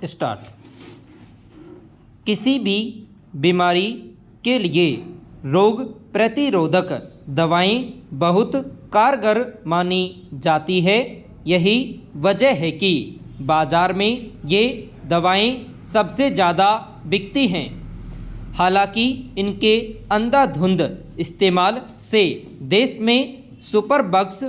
Start. किसी भी बीमारी के लिए रोग प्रतिरोधक दवाएं बहुत कारगर मानी जाती है। यही वजह है कि बाज़ार में ये दवाएं सबसे ज़्यादा बिकती हैं। हालांकि इनके अंधाधुंध इस्तेमाल से देश में सुपर बग्स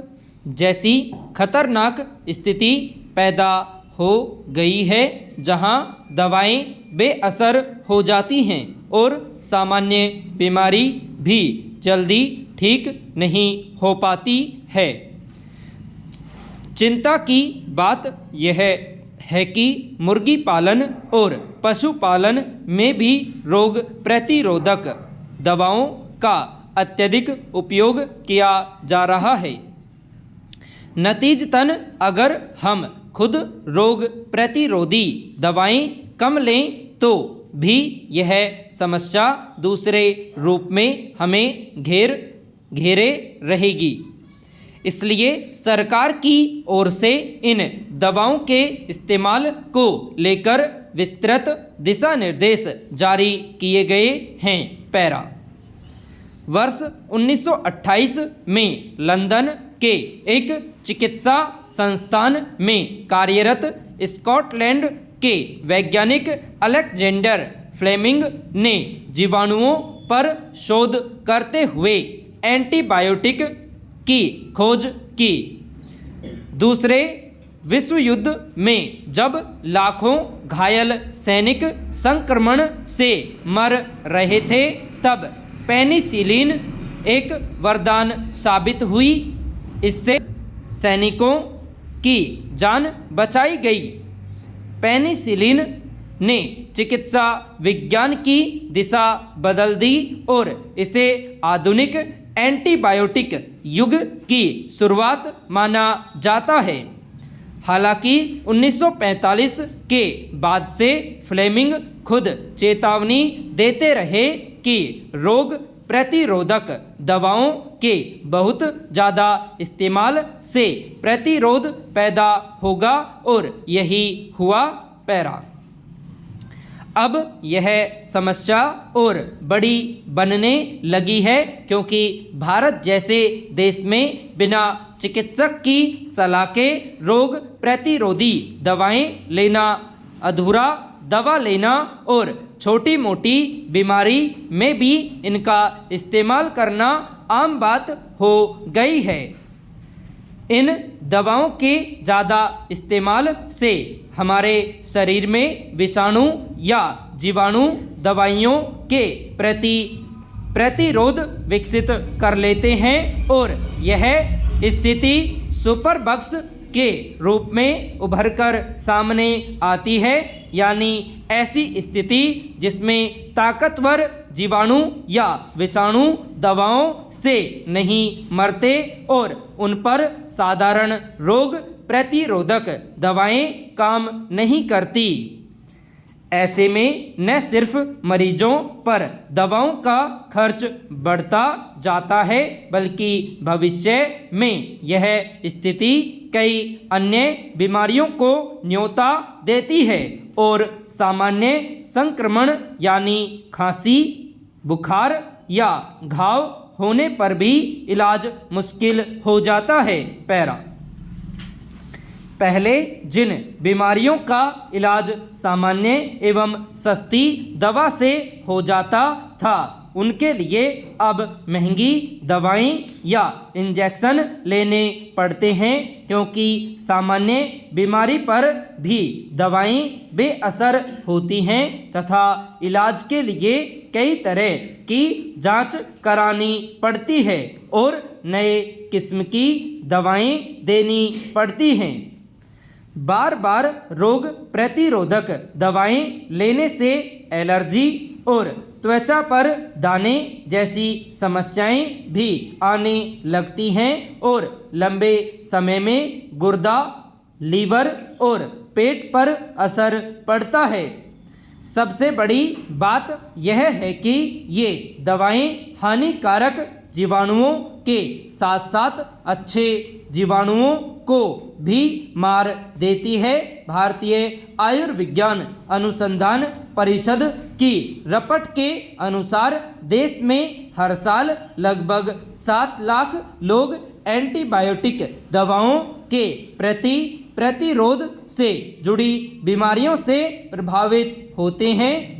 जैसी खतरनाक स्थिति पैदा हो गई है, जहां दवाएं बेअसर हो जाती हैं और सामान्य बीमारी भी जल्दी ठीक नहीं हो पाती है। चिंता की बात यह है कि मुर्गी पालन और पशुपालन में भी रोग प्रतिरोधक दवाओं का अत्यधिक उपयोग किया जा रहा है। नतीजतन अगर हम खुद रोग प्रतिरोधी दवाएं कम लें तो भी यह समस्या दूसरे रूप में हमें घेरे रहेगी। इसलिए सरकार की ओर से इन दवाओं के इस्तेमाल को लेकर विस्तृत दिशा निर्देश जारी किए गए हैं। पैरा। वर्ष 1928 में लंदन के एक चिकित्सा संस्थान में कार्यरत स्कॉटलैंड के वैज्ञानिक अलेक्जेंडर फ्लेमिंग ने जीवाणुओं पर शोध करते हुए एंटीबायोटिक की खोज की। दूसरे विश्व युद्ध में जब लाखों घायल सैनिक संक्रमण से मर रहे थे, तब पेनिसिलिन एक वरदान साबित हुई। इससे सैनिकों की जान बचाई गई। पेनिसिलिन ने चिकित्सा विज्ञान की दिशा बदल दी और इसे आधुनिक एंटीबायोटिक युग की शुरुआत माना जाता है। हालांकि 1945 के बाद से फ्लेमिंग खुद चेतावनी देते रहे कि रोग प्रतिरोधक दवाओं के बहुत ज़्यादा इस्तेमाल से प्रतिरोध पैदा होगा और यही हुआ। पैरा। अब यह समस्या और बड़ी बनने लगी है क्योंकि भारत जैसे देश में बिना चिकित्सक की सलाह के रोग प्रतिरोधी दवाएं लेना, अधूरा दवा लेना और छोटी मोटी बीमारी में भी इनका इस्तेमाल करना आम बात हो गई है। इन दवाओं के ज़्यादा इस्तेमाल से हमारे शरीर में विषाणु या जीवाणु दवाइयों के प्रति प्रतिरोध विकसित कर लेते हैं और यह स्थिति सुपर बग्स के रूप में उभरकर सामने आती है, यानी ऐसी स्थिति जिसमें ताकतवर जीवाणु या विषाणु दवाओं से नहीं मरते और उन पर साधारण रोग प्रतिरोधक दवाएं काम नहीं करती। ऐसे में न सिर्फ मरीजों पर दवाओं का खर्च बढ़ता जाता है, बल्कि भविष्य में यह स्थिति कई अन्य बीमारियों को न्योता देती है और सामान्य संक्रमण यानी खांसी, बुखार या घाव होने पर भी इलाज मुश्किल हो जाता है। पैरा। पहले जिन बीमारियों का इलाज सामान्य एवं सस्ती दवा से हो जाता था, उनके लिए अब महंगी दवाएं या इंजेक्शन लेने पड़ते हैं, क्योंकि सामान्य बीमारी पर भी दवाएं बेअसर होती हैं तथा इलाज के लिए कई तरह की जांच करानी पड़ती है और नए किस्म की दवाएं देनी पड़ती हैं। बार बार रोग प्रतिरोधक दवाएं लेने से एलर्जी और त्वचा पर दाने जैसी समस्याएं भी आने लगती हैं और लंबे समय में गुर्दा, लीवर और पेट पर असर पड़ता है। सबसे बड़ी बात यह है कि ये दवाएं हानिकारक जीवाणुओं के साथ साथ अच्छे जीवाणुओं को भी मार देती है। भारतीय आयुर्विज्ञान अनुसंधान परिषद की रिपोर्ट के अनुसार देश में हर साल लगभग 7 लाख लोग एंटीबायोटिक दवाओं के प्रतिरोध से जुड़ी बीमारियों से प्रभावित होते हैं।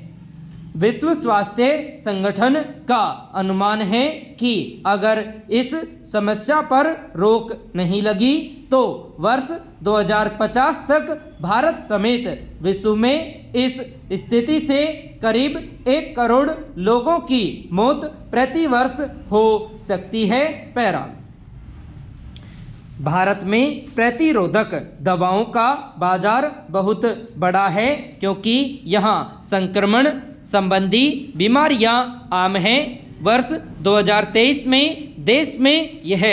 विश्व स्वास्थ्य संगठन का अनुमान है कि अगर इस समस्या पर रोक नहीं लगी तो वर्ष 2050 तक भारत समेत विश्व में इस स्थिति से करीब 1 करोड़ लोगों की मौत प्रति वर्ष हो सकती है। पैरा भारत में प्रतिरोधक दवाओं का बाजार बहुत बड़ा है क्योंकि यहाँ संक्रमण संबंधी बीमारियां आम हैं। वर्ष 2023 में देश में यह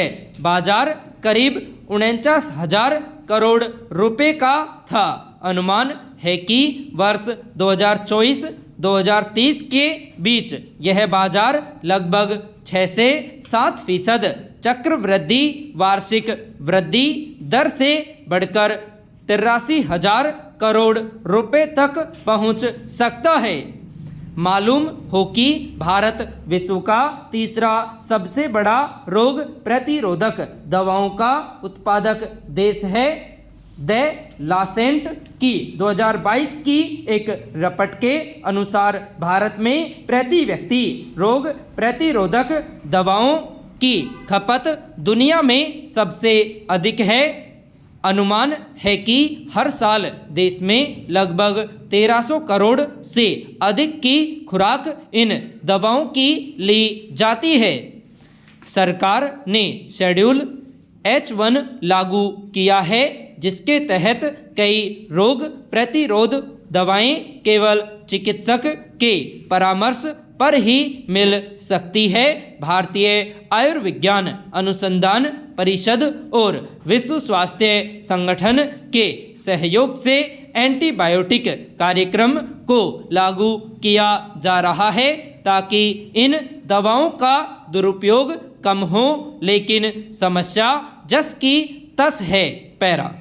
बाजार करीब 49,000 करोड़ रुपए का था। अनुमान है कि वर्ष 2024-2030 के बीच यह बाजार लगभग 6 से 7% चक्रवृद्धि वार्षिक वृद्धि दर से बढ़कर 83,000 करोड़ रुपए तक पहुंच सकता है। मालूम हो कि भारत विश्व का तीसरा सबसे बड़ा रोग प्रतिरोधक दवाओं का उत्पादक देश है। द लासेंट की 2022 की एक रिपोर्ट के अनुसार भारत में प्रति व्यक्ति रोग प्रतिरोधक दवाओं की खपत दुनिया में सबसे अधिक है। अनुमान है कि हर साल देश में लगभग 1300 करोड़ से अधिक की खुराक इन दवाओं की ली जाती है। सरकार ने शेड्यूल H1 लागू किया है जिसके तहत कई रोग प्रतिरोध दवाएं केवल चिकित्सक के परामर्श पर ही मिल सकती है। भारतीय आयुर्विज्ञान अनुसंधान परिषद और विश्व स्वास्थ्य संगठन के सहयोग से एंटीबायोटिक कार्यक्रम को लागू किया जा रहा है ताकि इन दवाओं का दुरुपयोग कम हो, लेकिन समस्या जस की तस है। पैरा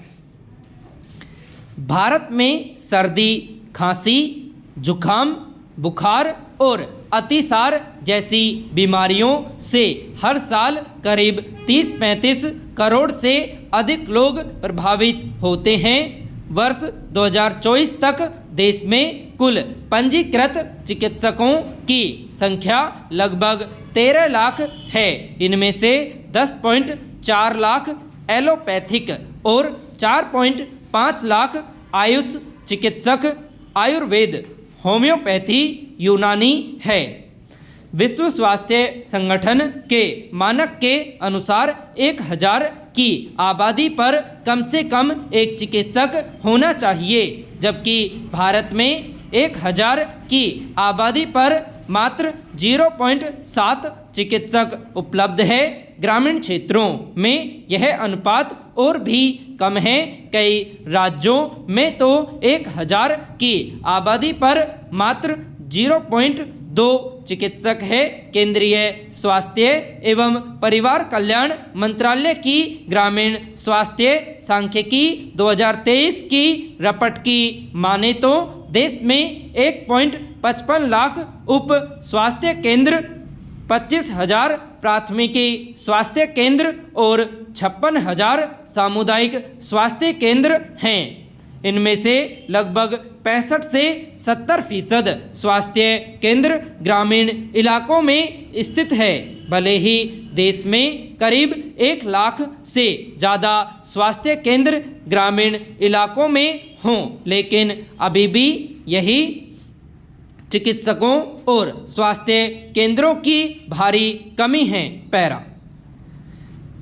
भारत में सर्दी, खांसी, जुखाम, बुखार और अतिसार जैसी बीमारियों से हर साल करीब 30-35 करोड़ से अधिक लोग प्रभावित होते हैं। वर्ष 2024 तक देश में कुल पंजीकृत चिकित्सकों की संख्या लगभग 13 लाख है। इनमें से 10.4 लाख एलोपैथिक और 4.5 लाख आयुष चिकित्सक, आयुर्वेद, होम्योपैथी, यूनानी है। विश्व स्वास्थ्य संगठन के मानक के अनुसार 1000 की आबादी पर कम से कम एक चिकित्सक होना चाहिए, जबकि भारत में 1000 की आबादी पर मात्र 0.7 चिकित्सक उपलब्ध है। ग्रामीण क्षेत्रों में यह अनुपात और भी कम है। कई राज्यों में तो 1000 की आबादी पर मात्र 0.2 चिकित्सक है। केंद्रीय स्वास्थ्य एवं परिवार कल्याण मंत्रालय की ग्रामीण स्वास्थ्य सांख्यिकी 2023 की रिपोर्ट की माने तो देश में 1.55 लाख उप स्वास्थ्य केंद्र, 25,000 प्राथमिकी स्वास्थ्य केंद्र और 56,000 सामुदायिक स्वास्थ्य केंद्र हैं। इनमें से लगभग 65 से 70% स्वास्थ्य केंद्र ग्रामीण इलाकों में स्थित है। भले ही देश में करीब 1 लाख से ज़्यादा स्वास्थ्य केंद्र ग्रामीण इलाकों में हों, लेकिन अभी भी यही चिकित्सकों और स्वास्थ्य केंद्रों की भारी कमी है। पैरा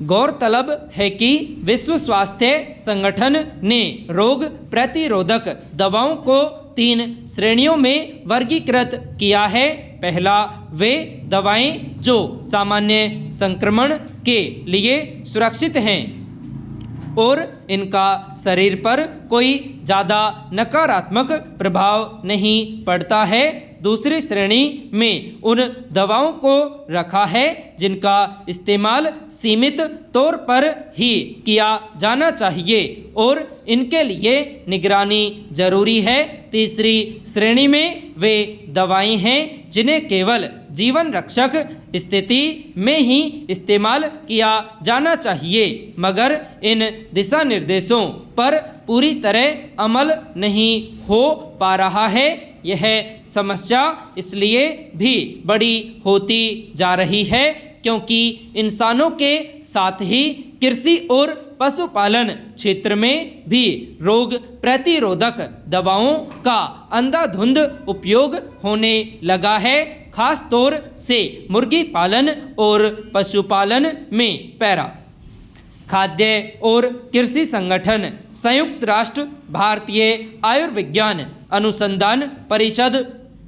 गौरतलब है कि विश्व स्वास्थ्य संगठन ने रोग प्रतिरोधक दवाओं को 3 श्रेणियों में वर्गीकृत किया है। पहला, वे दवाएं जो सामान्य संक्रमण के लिए सुरक्षित हैं और इनका शरीर पर कोई ज़्यादा नकारात्मक प्रभाव नहीं पड़ता है। दूसरी श्रेणी में उन दवाओं को रखा है जिनका इस्तेमाल सीमित तौर पर ही किया जाना चाहिए और इनके लिए निगरानी जरूरी है। तीसरी श्रेणी में वे दवाएं हैं जिन्हें केवल जीवन रक्षक स्थिति में ही इस्तेमाल किया जाना चाहिए, मगर इन दिशा निर्देशों पर पूरी तरह अमल नहीं हो पा रहा है। यह समस्या इसलिए भी बड़ी होती जा रही है क्योंकि इंसानों के साथ ही कृषि और पशुपालन क्षेत्र में भी रोग प्रतिरोधक दवाओं का अंधाधुंध उपयोग होने लगा है, खास तौर से मुर्गी पालन और पशुपालन में। पैरा खाद्य और कृषि संगठन, संयुक्त राष्ट्र, भारतीय आयुर्विज्ञान अनुसंधान परिषद,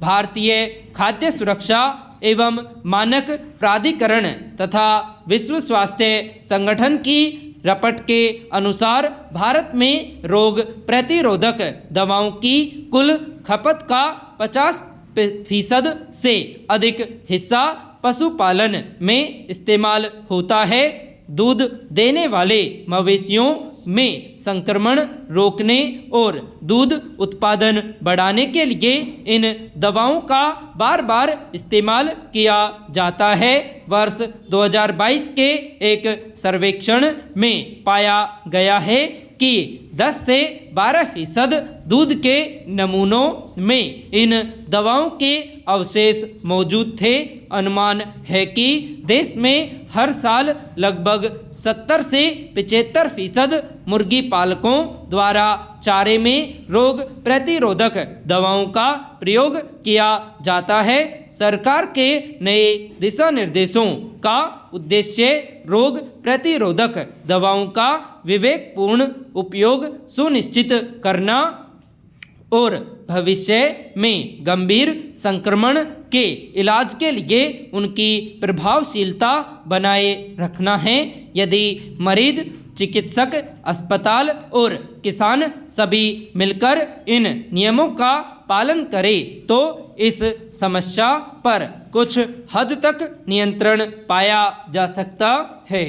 भारतीय खाद्य सुरक्षा एवं मानक प्राधिकरण तथा विश्व स्वास्थ्य संगठन की रिपोर्ट के अनुसार भारत में रोग प्रतिरोधक दवाओं की कुल खपत का 50% से अधिक हिस्सा पशुपालन में इस्तेमाल होता है। दूध देने वाले मवेशियों में संक्रमण रोकने और दूध उत्पादन बढ़ाने के लिए इन दवाओं का बार बार इस्तेमाल किया जाता है। वर्ष 2022 के एक सर्वेक्षण में पाया गया है कि 10 से 12% दूध के नमूनों में इन दवाओं के अवशेष मौजूद थे। अनुमान है कि देश में हर साल लगभग 70 से 75% मुर्गी पालकों द्वारा चारे में रोग प्रतिरोधक दवाओं का प्रयोग किया जाता है। सरकार के नए दिशा निर्देशों का उद्देश्य रोग प्रतिरोधक दवाओं का विवेकपूर्ण उपयोग सुनिश्चित करना और भविष्य में गंभीर संक्रमण के इलाज के लिए उनकी प्रभावशीलता बनाए रखना है। यदि मरीज, चिकित्सक, अस्पताल और किसान सभी मिलकर इन नियमों का पालन करें तो इस समस्या पर कुछ हद तक नियंत्रण पाया जा सकता है।